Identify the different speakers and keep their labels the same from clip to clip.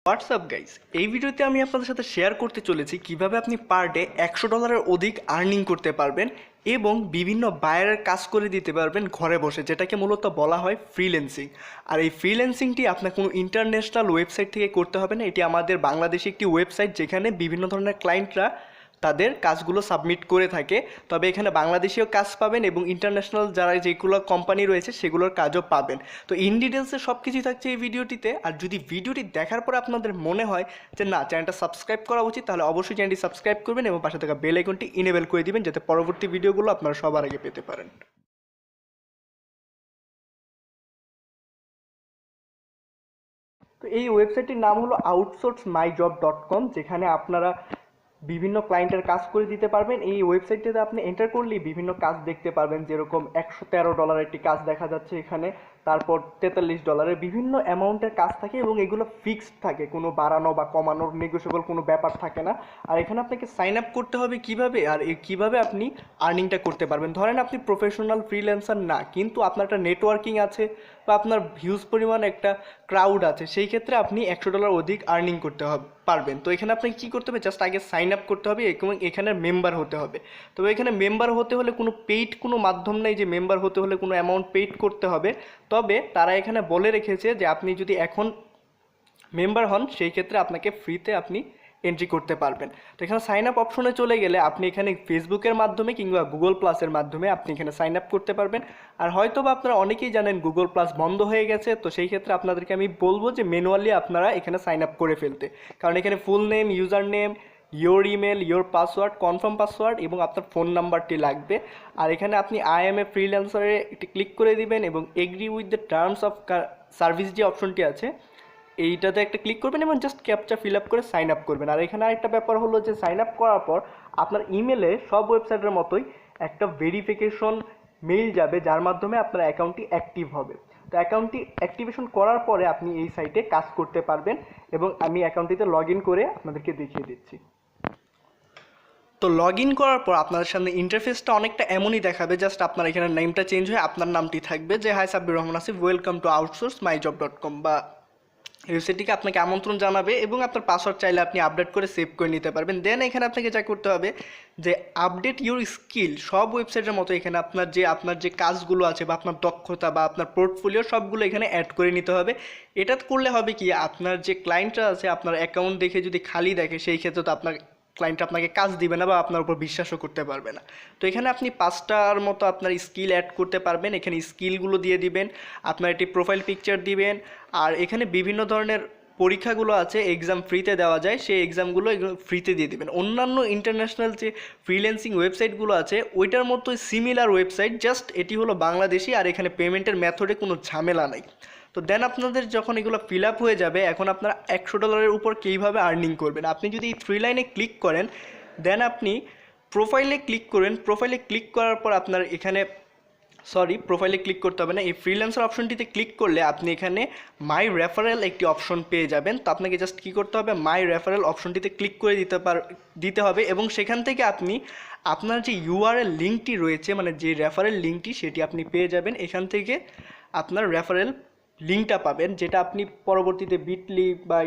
Speaker 1: WhatsApp guys, এই ভিডিওতে আমি আপনাদের সাথে শেয়ার করতে চলেছি কিভাবে আপনি পার ডে $100 অধিক আর্নিং করতে পারবেন এবং বিভিন্ন বায়ারের কাজ করে দিতে পারবেন ঘরে বসে, যেটাকে মূলত বলা হয় ফ্রিল্যান্সিং। আর এই ফ্রিল্যান্সিংটি আপনার কোনো ইন্টারন্যাশনাল ওয়েবসাইট থেকে করতে হবে না। এটি আমাদের বাংলাদেশি একটি ওয়েবসাইট যেখানে বিভিন্ন ধরনের ক্লায়েন্টরা তাদের কাজগুলো সাবমিট করে থাকে। তবে এখানে বাংলাদেশিও কাজ পাবেন এবং ইন্টারন্যাশনাল যারা যেগুলো কোম্পানি রয়েছে সেগুলোর কাজও পাবেন। তো ইন ডিটেলসে সব কিছুই থাকছে এই ভিডিওটিতে। আর যদি ভিডিওটি দেখার পর আপনাদের মনে হয় যে না, চ্যানেলটা সাবস্ক্রাইব করা উচিত, তাহলে অবশ্যই চ্যানেলটি সাবস্ক্রাইব করবেন এবং পাশে থাকা বেল আইকনটি ইনেবল করে দিবেন যাতে পরবর্তী ভিডিওগুলো আপনারা সবার আগে পেতে পারেন। তো এই ওয়েবসাইটটির নাম হলো outsourcemyjob.com, যেখানে আপনারা বিভিন্ন ক্লায়েন্টের কাজ করে দিতে পারবেন। এই ওয়েবসাইটটিতে আপনি এন্টার করলেই বিভিন্ন কাজ দেখতে পারবেন, যেরকম $113 একটি কাজ দেখা যাচ্ছে এখানে, তারপর $43 বিভিন্ন অ্যামাউন্টের কাজ থাকে এবং এগুলো ফিক্সড থাকে, কোনো বাড়ানো বা কমানোর নেগোশিয়েবল কোনো ব্যাপার থাকে না। আর এখানে আপনাকে সাইন আপ করতে হবে কিভাবে, আর কিভাবে আপনি আর্নিংটা করতে পারবেন। ধরেন আপনি প্রফেশনাল ফ্রিল্যান্সার না, কিন্তু আপনার একটা নেটওয়ার্কিং আছে বা আপনার হিউজ পরিমাণ একটা ক্রাউড আছে, সেই ক্ষেত্রে আপনি $100 অধিক আর্নিং করতে পারবেন। তো এখানে আপনাকে কী করতে হবে, জাস্ট আগে সাইন আপ করতে হবে এবং এখানে মেম্বার হতে হবে। তবে এখানে মেম্বার হতে হলে কোনো পেইড কোনো মাধ্যম নেই যে মেম্বার হতে হলে কোনো অ্যামাউন্ট পেইড করতে হবে। তবে তারা এখানে বলে রেখেছে যে আপনি যদি এখন মেম্বার হন সেই ক্ষেত্রে আপনাকে ফ্রিতে আপনি এন্ট্রি করতে পারবেন। তো এখানে সাইন আপ অপশনে চলে গেলে আপনি এখানে ফেসবুকের মাধ্যমে কিংবা গুগল প্লাসের মাধ্যমে আপনি এখানে সাইন আপ করতে পারবেন। আর হয়তো বা আপনারা অনেকেই জানেন গুগল প্লাস বন্ধ হয়ে গেছে, তো সেই ক্ষেত্রে আপনাদেরকে আমি বলবো যে ম্যানুয়ালি আপনারা এখানে সাইন আপ করে ফেলতে, কারণ এখানে full name, user name, your email, your password, confirm password এবং আপনার ফোন নাম্বারটি লাগবে। আর এখানে আপনি আই এম এ ফ্রিল্যান্সারে একটি ক্লিক করে দিবেন এবং agree with the terms of service যে অপশনটি আছে এইটাতে একটা ক্লিক করবেন এবং জাস্ট ক্যাপচা ফিল আপ করে সাইন আপ করবেন। আর এখানে আরেকটা ব্যাপার হলো যে সাইন আপ করার পর আপনার ইমেলে সব ওয়েবসাইটের মতোই একটা ভেরিফিকেশন মেইল যাবে, যার মাধ্যমে আপনার অ্যাকাউন্টটি অ্যাক্টিভ হবে। তো অ্যাকাউন্টটি অ্যাক্টিভেশন করার পরে আপনি এই সাইটে কাজ করতে পারবেন এবং আমি অ্যাকাউন্টটিতে লগ ইন করে আপনাদেরকে দেখিয়ে দিচ্ছি। তো লগ ইন করার পর আপনাদের সামনে ইন্টারফেসটা অনেকটা এমনই দেখাবে, জাস্ট আপনার এখানে নেমটা চেঞ্জ হয়ে আপনার নামটি থাকবে যে hi Sabbir Rahman Asif, welcome to outsourcemyjob.com, বা ওয়েবসাইটটিকে আপনাকে আমন্ত্রণ জানাবে এবং আপনার পাসওয়ার্ড চাইলে আপনি আপডেট করে সেভ করে নিতে পারবেন। দেন এখানে আপনাকে যা করতে হবে যে আপডেট ইউর স্কিল, সব ওয়েবসাইটের মতো এখানে আপনার যে কাজগুলো আছে বা আপনার দক্ষতা বা আপনার পোর্টফোলিও সবগুলো এখানে অ্যাড করে নিতে হবে। এটা করলে হবে কি, আপনার যে ক্লায়েন্টরা আছে আপনার অ্যাকাউন্ট দেখে যদি খালি দেখে সেই ক্ষেত্রে তো আপনার ক্লায়েন্ট আপনাকে কাজ দিবে না বা আপনার উপর বিশ্বাসও করতে পারবে না। তো এখানে আপনি 5টার মতো আপনার স্কিল অ্যাড করতে পারবেন। এখানে স্কিলগুলো দিয়ে দিবেন, আপনার একটি প্রোফাইল পিকচার দিবেন। আর এখানে বিভিন্ন ধরনের পরীক্ষাগুলো আছে, এক্সাম ফ্রিতে দেওয়া যায়, সেই এক্সামগুলো ফ্রিতে দিয়ে দেবেন। অন্যান্য ইন্টারন্যাশনাল যে ফ্রিল্যান্সিং ওয়েবসাইটগুলো আছে ওইটার মতোই সিমিলার ওয়েবসাইট, জাস্ট এটি হলো বাংলাদেশি আর এখানে পেমেন্টের মেথডে কোনো ঝামেলা নাই। তো দেন আপনাদের যখন এগুলো ফিল আপ হয়ে যাবে, এখন আপনারা $100 উপর কীভাবে আর্নিং করবেন। আপনি যদি এই 3 লাইনে ক্লিক করেন, দেন আপনি প্রোফাইলে ক্লিক করেন। প্রোফাইলে ক্লিক করার পর আপনার এখানে প্রোফাইলে ক্লিক করতে হবে না, এই ফ্রিল্যান্সার অপশনটিতে ক্লিক করলে আপনি এখানে মাই রেফারেল একটি অপশন পেয়ে যাবেন। তো আপনাকে জাস্ট কী করতে হবে, মাই রেফারেল অপশনটিতে ক্লিক করে দিতে হবে এবং সেখান থেকে আপনি আপনার যে ইউআরএল লিঙ্কটি রয়েছে, মানে যে রেফারেল লিঙ্কটি, সেটি আপনি পেয়ে যাবেন। এখান থেকে আপনার রেফারেল লিঙ্কটা পাবেন, যেটা আপনি পরবর্তীতে বিটলি বা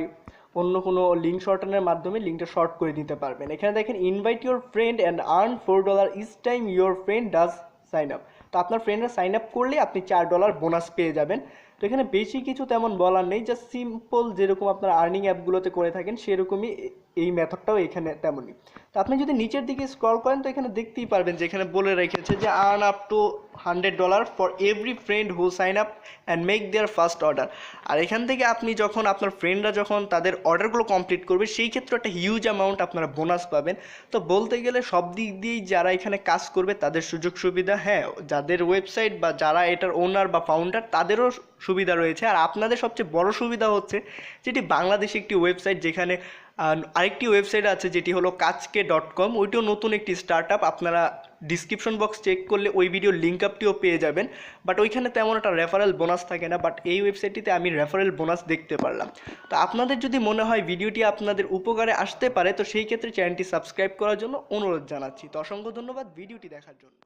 Speaker 1: অন্য কোনো লিঙ্ক শর্টানের মাধ্যমে লিঙ্কটা শর্ট করে দিতে পারবেন। এখানে দেখেন invite your friend and earn $4 each time your friend does sign up. তো আপনার ফ্রেন্ডরা সাইন আপ করলে আপনি $4 বোনাস পেয়ে যাবেন। তো এখানে বেশি কিছু তেমন বলার নেই, জাস্ট সিম্পল যেরকম আপনার আর্নিং অ্যাপগুলোতে করে থাকেন সেরকমই এই মেথডটাও এখানে তেমনই। তো আপনি যদি নিচের দিকে স্ক্রল করেন তো এখানে দেখতেই পারবেন যে এখানে বলে রেখেছে যে earn up to $100 for every friend who sign up and make their first order. আর এখান থেকে আপনি যখন আপনার ফ্রেন্ডরা যখন তাদের অর্ডারগুলো কমপ্লিট করবে সেই ক্ষেত্রে একটা হিউজ অ্যামাউন্ট আপনারা বোনাস পাবেন। তো বলতে গেলে সব দিক দিয়েই যারা এখানে কাজ করবে তাদের সুযোগ সুবিধা, হ্যাঁ যাদের ওয়েবসাইট বা যারা এটার ওনার বা ফাউন্ডার তাদেরও সুবিধা রয়েছে। আর আপনাদের সবচেয়ে বড় সুবিধা হচ্ছে যেটি বাংলাদেশি একটি ওয়েবসাইট, যেখানে আরেকটি ওয়েবসাইট আছে যেটি হলো kajke.com, ওইটিও নতুন একটি স্টার্ট আপ। আপনারা ডিসক্রিপশন বক্স চেক করলে ওই ভিডিওর লিঙ্ক আপটিও পেয়ে যাবেন, বাট ওইখানে তেমন একটা রেফারেল বোনাস থাকে না, বাট এই ওয়েবসাইটটিতে আমি রেফারেল বোনাস দেখতে পারলাম। তো আপনাদের যদি মনে হয় ভিডিওটি আপনাদের উপকারে আসতে পারে তো সেই ক্ষেত্রে চ্যানেলটি সাবস্ক্রাইব করার জন্য অনুরোধ জানাচ্ছি। তো অসংখ্য ধন্যবাদ ভিডিওটি দেখার জন্য।